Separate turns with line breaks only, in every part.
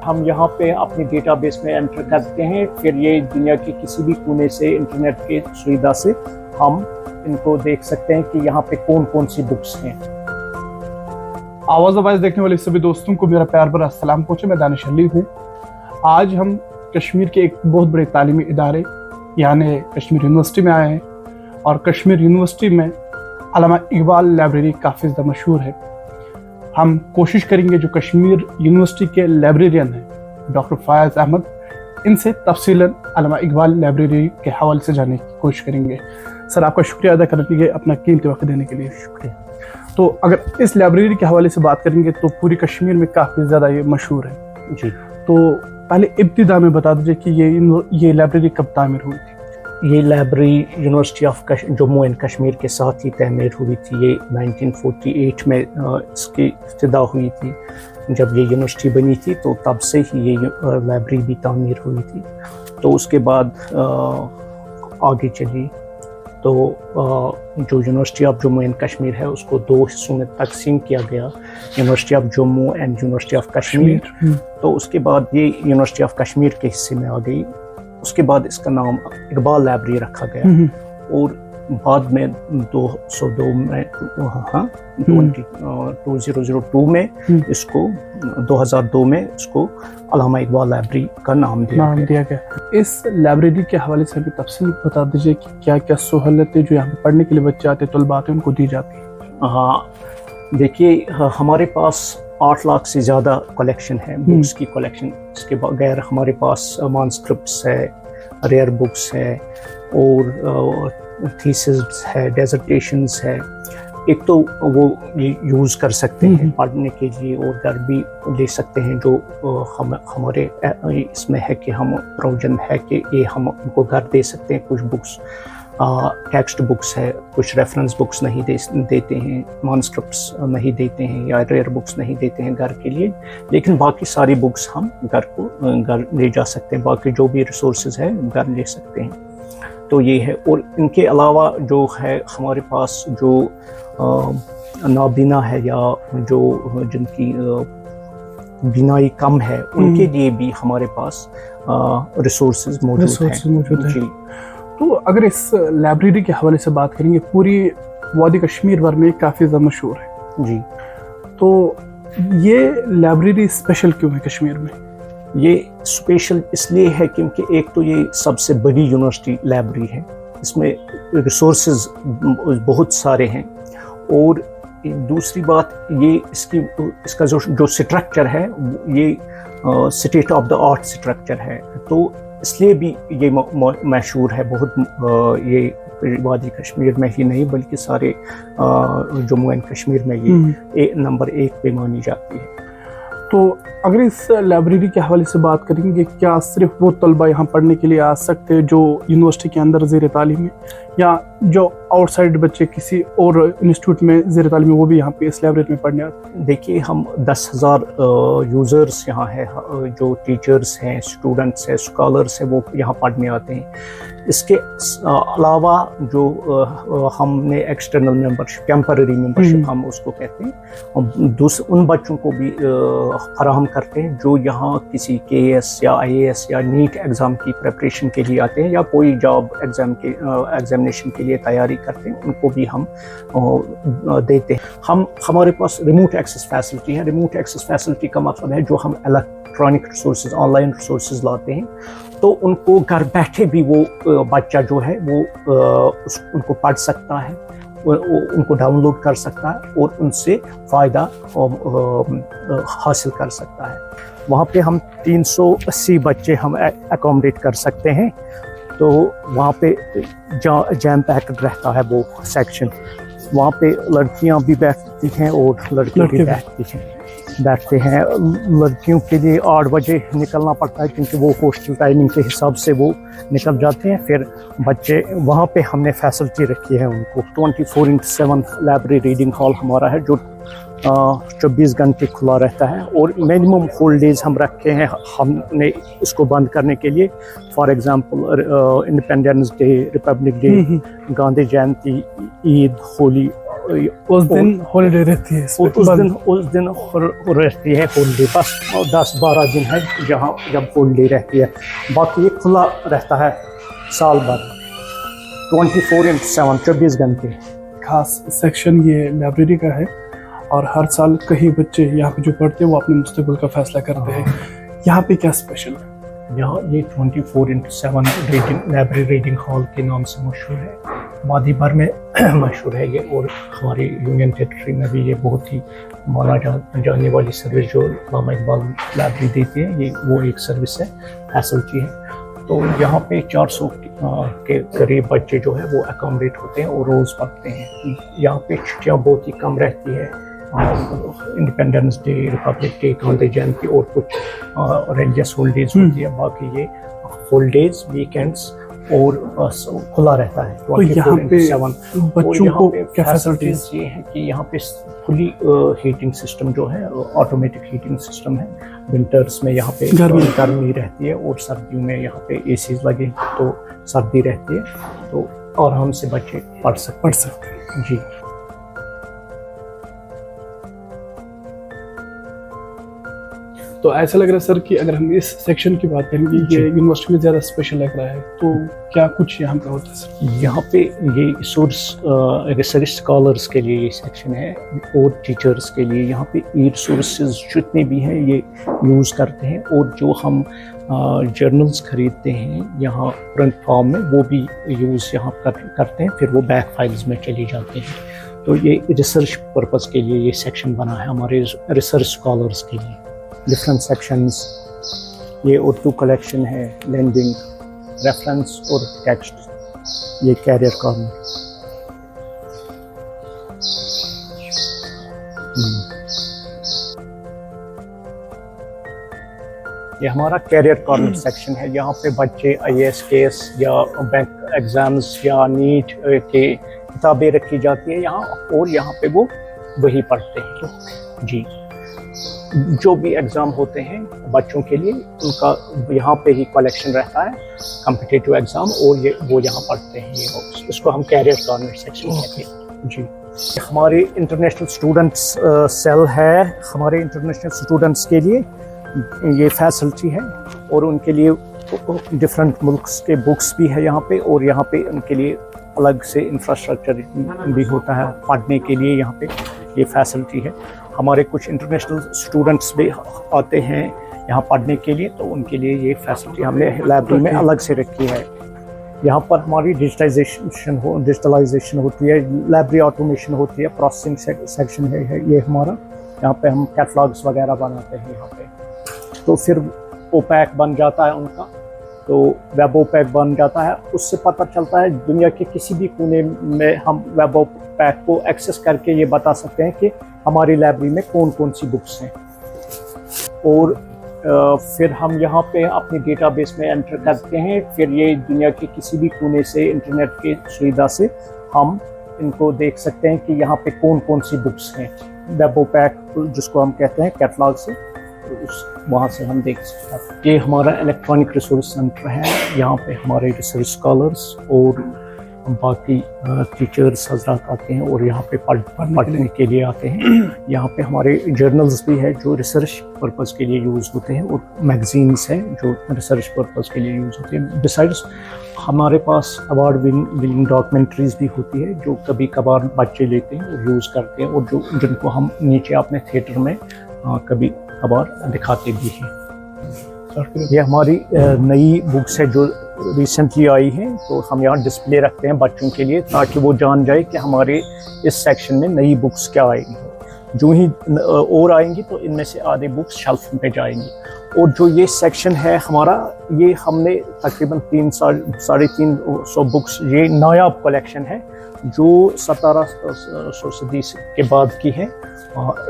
हम यहाँ पे अपनी डेटाबेस में एंटर करते हैं, फिर ये दुनिया के किसी भी कोने से इंटरनेट की सुविधा से हम इनको देख सकते हैं कि यहाँ पे कौन कौन सी बुक्स हैं।
आवाज़ आवाज़ देखने वाले सभी दोस्तों को मेरा प्यार भरा अस्सलाम पहुंचे। मैं दानिश अली हूँ। आज हम कश्मीर के एक बहुत बड़े तालीमी इदारे यानी कश्मीर यूनिवर्सिटी में आए हैं और कश्मीर यूनिवर्सिटी में अल्लामा इकबाल लाइब्रेरी काफ़ी ज़्यादा मशहूर है। हम कोशिश करेंगे जो कश्मीर यूनिवर्सिटी के लाइब्रेरियन हैं डॉक्टर फ़याज़ अहमद, इनसे तफसीलन अल्लामा इकबाल लाइब्रेरी के हवाले से जानने की कोशिश करेंगे। सर, आपका शुक्रिया अदा करने के लिए, अपना कीमती वक्त देने के लिए शुक्रिया। तो अगर इस लाइब्रेरी के हवाले से बात करेंगे तो पूरी कश्मीर में काफ़ी ज़्यादा ये मशहूर है जी। तो पहले इब्तिदा में बता दीजिए कि ये लाइब्रेरी कब तामीर हुई थी?
ये library university of Jammu and Kashmir के साथ ही तमीर हुई थी। ये 1948 में इसकी इब्तिदा हुई थी। जब ये यूनिवर्सिटी बनी थी तो तब से ही ये लाइब्रेरी भी तामीर हुई थी। तो उसके बाद आगे चली तो जो university of Jammu and Kashmir है उसको दो हिस्सों में तकसीम किया गया, university of Jammu and university of Kashmir. तो उसके बाद ये यूनिवर्सिटी ऑफ कश्मीर के हिस्से में आ गई। उसके बाद इसका नाम इकबाल लाइब्रेरी रखा गया और बाद में 2002 में 2002 में इसको 2002 में इसको अल्लामा इकबाल लाइब्रेरी का नाम दिया
गया। इस लाइब्रेरी के हवाले से भी तफसील बता दीजिए कि क्या क्या सहूलतें जो यहाँ पे पढ़ने के लिए बच्चे आते हैं, तलबा आते हैं, उनको दी जाती हैं?
हाँ, देखिए, हमारे पास 8 लाख से ज़्यादा कलेक्शन है, बुक्स की कलेक्शन। इसके बगैर हमारे पास मानस्क्रिप्ट्स है, रेयर बुक्स है और थीसिस है, डेजर्टेशंस है। एक तो वो यूज़ कर सकते हैं पढ़ने के लिए और घर भी ले सकते हैं। जो हमारे इसमें है कि हम प्रोविजन है कि ये हम उनको घर दे सकते हैं। कुछ बुक्स टेक्स्ट बुक्स है, कुछ रेफरेंस बुक्स नहीं देते हैं, मानस्क्रिप्ट्स नहीं देते हैं या रेयर बुक्स नहीं देते हैं घर के लिए, लेकिन बाकी सारी बुक्स हम घर ले जा सकते हैं। बाकी जो भी रिसोर्सेज है घर ले सकते हैं। तो ये है। और इनके अलावा जो है हमारे पास जो नाबीना है या जो जिनकी बीनाई कम है उनके लिए भी हमारे पास रिसोर्सेज मौजूद हैं।
तो अगर इस लाइब्रेरी के हवाले से बात करेंगे, पूरी वादी कश्मीर भर में काफ़ी ज़्यादा मशहूर है
जी।
तो ये लाइब्रेरी स्पेशल क्यों है कश्मीर में?
ये स्पेशल इसलिए है क्योंकि एक तो ये सबसे बड़ी यूनिवर्सिटी लाइब्रेरी है, इसमें रिसोर्सेज बहुत सारे हैं और दूसरी बात ये इसका जो स्ट्रक्चर है ये state of the art structure है। तो इसलिए भी ये मशहूर है बहुत। ये वादी कश्मीर में ही नहीं बल्कि सारे जम्मू एंड कश्मीर में ये नंबर 1 पे मानी जाती है।
तो अगर इस लाइब्रेरी के हवाले से बात करेंगे, क्या सिर्फ वो तलबा यहाँ पढ़ने के लिए आ सकते हैं जो यूनिवर्सिटी के अंदर ज़ेर तालीम है, या जो आउटसाइड बच्चे किसी और इंस्टीट्यूट में ज़ेर तालीम है वो भी यहाँ पे इस लाइब्रेरी में पढ़ने आते हैं?
देखिए, हम 10,000 यूज़र्स यहाँ है, जो टीचर्स हैं, स्टूडेंट्स हैं, स्कॉलर्स हैं, वो यहाँ पढ़ने आते हैं। इसके अलावा जो हमने एक्सटर्नल मेंबरशिप, टेम्पररी मेंबरशिप हम उसको कहते हैं, उन बच्चों को भी फराहम करते हैं जो यहाँ किसी KS या IAS या नीट एग्ज़ाम की प्रिपरेशन के लिए आते हैं या कोई जॉब एग्जामिनेशन के लिए तैयारी करते हैं, उनको भी हम देते हैं। हमारे पास रिमोट एक्सेस फैसिलिटी है। रिमोट एक्सेस फैसिलिटी का मतलब है जो हम इलेक्ट्रॉनिक रिसोर्सेज, ऑनलाइन रिसोर्सेज लाते हैं, तो उनको घर बैठे भी वो बच्चा जो है वो उनको पढ़ सकता है, उनको डाउनलोड कर सकता है और उनसे फ़ायदा हासिल कर सकता है। वहाँ पे हम 380 बच्चे हम अकोमोडेट कर सकते हैं। तो वहाँ पे जैम पैक्ड रहता है वो सेक्शन। वहाँ पे लड़कियाँ भी बैठती हैं और लड़के भी बैठते हैं। लड़कियों के लिए 8 बजे निकलना पड़ता है क्योंकि वो हॉस्टल टाइमिंग के हिसाब से वो निकल जाते हैं। फिर बच्चे वहाँ पे हमने फैसिलिटी रखी है उनको। 24/7 लाइब्रेरी रीडिंग हॉल हमारा है जो 24 घंटे खुला रहता है और मिनिमम होल्डेज हम रखे हैं हमने इसको बंद करने के लिए। For example Independence Day, Republic Day, Gandhi Jayanti, Eid, Holi
उस दिन हॉलीडे रहती है,
उस दिन रहती है हॉलीडे, बस 10-12 दिन है जहाँ जब हॉलीडे रहती है। बाकी ये खुला रहता है साल भर 24/7, 24 घंटे।
खास सेक्शन ये लाइब्रेरी का है और हर साल कई बच्चे यहाँ पे जो पढ़ते हैं वो अपने मुस्तकबिल का फैसला करते हैं। यहाँ पे क्या स्पेशल है?
यहाँ ये 24/7 लाइब्रेरी रीडिंग हॉल के नाम से मशहूर है, वादी भर में मशहूर है ये, और हमारी यूनियन टेरिटरी में भी ये बहुत ही माना जाने वाली सर्विस जो अल्लामा इकबाल लाइब्रेरी देती है, ये वो एक सर्विस है, फैसिलिटी है। तो यहाँ पे 400 के करीब बच्चे जो है वो अकोमोडेट होते हैं और रोज़ पढ़ते हैं। यहाँ पे छुट्टियाँ बहुत ही कम रहती है, Independence Day, Republic Day, Gandhi Jayanti और कुछ रिलीजियस हॉलीडेज होती है। बाकी ये हॉलीडेज, वीकेंड्स और खुला रहता है।
तो यहाँ पे बच्चों को क्या
फैसिलिटीज ये है कि यहाँ पे फुली हीटिंग सिस्टम जो है, ऑटोमेटिक हीटिंग सिस्टम है। विंटर्स में यहाँ पे गर्मी रहती है और सर्दियों में यहाँ पे एसी लगे तो सर्दी रहती है, तो आराम से बच्चे पढ़ सकते हैं जी।
तो ऐसा लग रहा है सर कि अगर हम इस सेक्शन की बात करेंगे, ये यूनिवर्सिटी में ज़्यादा स्पेशल लग रहा है, तो क्या कुछ यहाँ पे होता है सर?
यहाँ पे ये रिसर्च स्कॉलर्स के लिए ये सेक्शन है और टीचर्स के लिए। यहाँ पे ई रिसोर्सेज जितने भी हैं ये यूज़ करते हैं, और जो हम जर्नल्स खरीदते हैं यहाँ प्रिंट फॉर्म में वो भी यूज़ यहाँ करते हैं, फिर वो बैक फाइल्स में चले जाते हैं। तो ये रिसर्च पर्पज़ के लिए ये सेक्शन बना है हमारे रिसर्च स्कॉलर्स के लिए। डिफरेंट सेक्शंस, ये उर्दू कलेक्शन है, लैंडिंग, रेफरेंस और टेक्स्ट, ये कैरियर कॉर्नर। ये हमारा कैरियर कॉर्नर सेक्शन है। यहाँ पे बच्चे IAS, KS या बैंक एग्जाम्स या नीट के किताबें रखी जाती है यहाँ, और यहाँ पे वो वही पढ़ते हैं जी। जो भी एग्ज़ाम होते हैं बच्चों के लिए, उनका यहाँ पे ही कलेक्शन रहता है, कॉम्पिटिटिव एग्ज़ाम, और वो यहाँ पढ़ते हैं। ये इसको हम कैरियर कॉर्नर सेक्शन कहते हैं जी। हमारे इंटरनेशनल स्टूडेंट्स सेल है, हमारे इंटरनेशनल स्टूडेंट्स के लिए ये फैसिलिटी है, और उनके लिए डिफरेंट मुल्क्स के बुक्स भी है यहाँ पे, और यहाँ पे उनके लिए अलग से इंफ्रास्ट्रक्चर भी होता है पढ़ने के लिए। यहाँ पे ये फैसिलिटी है। हमारे कुछ इंटरनेशनल स्टूडेंट्स भी आते हैं यहाँ पढ़ने के लिए, तो उनके लिए ये फैसिलिटी हमने लाइब्रेरी में अलग से रखी है। यहाँ पर हमारी डिजिटलाइजेशन होती है, लाइब्रेरी ऑटोमेशन होती है, प्रोसेसिंग सेक्शन है ये हमारा। यहाँ पे हम कैटलॉग्स वगैरह बनाते हैं यहाँ पे, तो फिर ओपैक बन जाता है उनका, तो वेब ओपैक बन जाता है। उससे पता चलता है दुनिया के किसी भी कोने में हम वेब ओपैक को एक्सेस करके ये बता सकते हैं कि हमारी लाइब्रेरी में कौन कौन सी बुक्स हैं, और फिर हम यहाँ पे अपने डेटाबेस में एंटर करते हैं। फिर ये दुनिया के किसी भी कोने से इंटरनेट की सुविधा से हम इनको देख सकते हैं कि यहाँ पे कौन कौन सी बुक्स हैं। वेब ओपैक जिसको हम कहते हैं कैटलॉग से, वहाँ से हम देख सकते हैं। ये हमारा इलेक्ट्रॉनिक रिसोर्स सेंटर है। यहाँ पे हमारे रिसर्च स्कॉलर्स और बाकी टीचर्स हजरात आते हैं और यहाँ पे पढ़ने के लिए आते हैं। यहाँ पे हमारे जर्नल्स भी है जो रिसर्च पर्पज़ के लिए यूज़ होते हैं, और मैगजीन्स हैं जो रिसर्च पर्पज़ के लिए यूज़ होते हैं। बिसाइड्स हमारे पास अवार्ड विनिंग डॉक्यूमेंट्रीज़ भी होती है जो कभी कभार बच्चे लेते हैं और यूज़ करते हैं, और जिनको हम नीचे अपने थिएटर में कभी कभार दिखाते भी हैं। ये हमारी नई बुक्स है जो रिसेंटली आई हैं, तो हम यहाँ डिस्प्ले रखते हैं बच्चों के लिए, ताकि वो जान जाए कि हमारे इस सेक्शन में नई बुक्स क्या आएंगी। जो ही और आएंगी तो इनमें से आधे बुक्स शेल्फ पे जाएंगी। और जो ये सेक्शन है हमारा, ये हमने तकरीबन 300-350 बुक्स, ये नायाब कलेक्शन है जो 1700 सदी के बाद की है,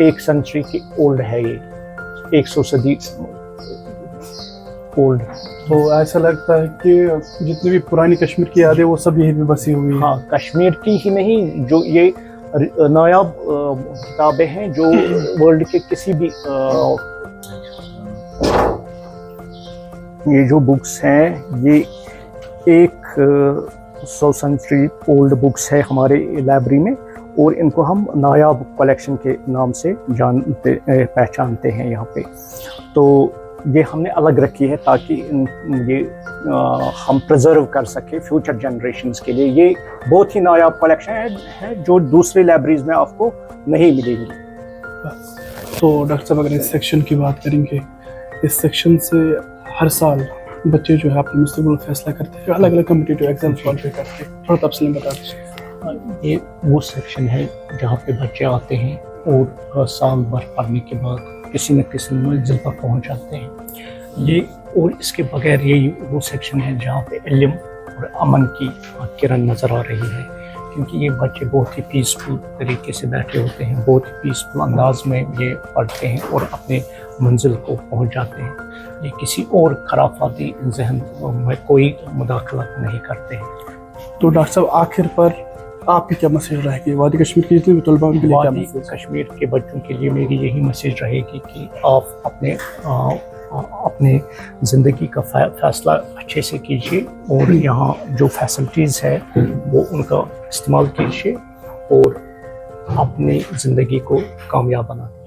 1 सेंचुरी की ओल्ड है। ये 100 सदी ओल्ड।
तो ऐसा लगता है कि जितनी भी पुरानी कश्मीर की यादें वो सब यहीं पे बसी हुई हैं।
हाँ, कश्मीर की ही नहीं, जो ये नायाब किताबें हैं जो वर्ल्ड के किसी भी ये जो बुक्स हैं, ये 100 सेंचुरी ओल्ड बुक्स है हमारे लाइब्रेरी में, और इनको हम नायाब कलेक्शन के नाम से पहचानते हैं यहाँ पे। तो ये हमने अलग रखी है ताकि ये हम प्रिजर्व कर सके फ्यूचर जनरेशन्स के लिए। ये बहुत ही नायाब कलेक्शन है जो दूसरी लाइब्रेरीज में आपको नहीं मिलेगी।
तो डॉक्टर साहब अगर इस सेक्शन की बात करेंगे, इस सेक्शन से हर साल बच्चे जो है अपने मुस्तकबिल फैसला करते हैं, अलग अलग कम्पिटिटिव एग्जाम क्वालिफाई करते हैं, थोड़ा तफसील बता दीजिए।
ये वो सेक्शन है जहाँ पे बच्चे आते हैं और साल भर पढ़ने के बाद किसी न किसी मंजिल पर पहुँच जाते हैं। ये और इसके बगैर यही वो सेक्शन है जहाँ पे इल्म और अमन की किरण नज़र आ रही है, क्योंकि ये बच्चे बहुत ही पीसफुल तरीके से बैठे होते हैं, बहुत ही पीसफुल अंदाज में ये पढ़ते हैं और अपने मंजिल को पहुँच जाते हैं। ये किसी और खराफाती जहन में कोई मुदाखलत नहीं करते हैं।
तो डॉक्टर साहब आखिर पर आपकी क्या मैसेज रहेगी वादी कश्मीर के जितने भी तलबा उनके लिए? क्या
वादी कश्मीर के बच्चों के लिए मेरी यही मैसेज रहेगी कि आप अपने ज़िंदगी का फ़ैसला अच्छे से कीजिए और यहाँ जो फैसिलिटीज़ है वो उनका इस्तेमाल कीजिए और अपनी ज़िंदगी को कामयाब बनाइए।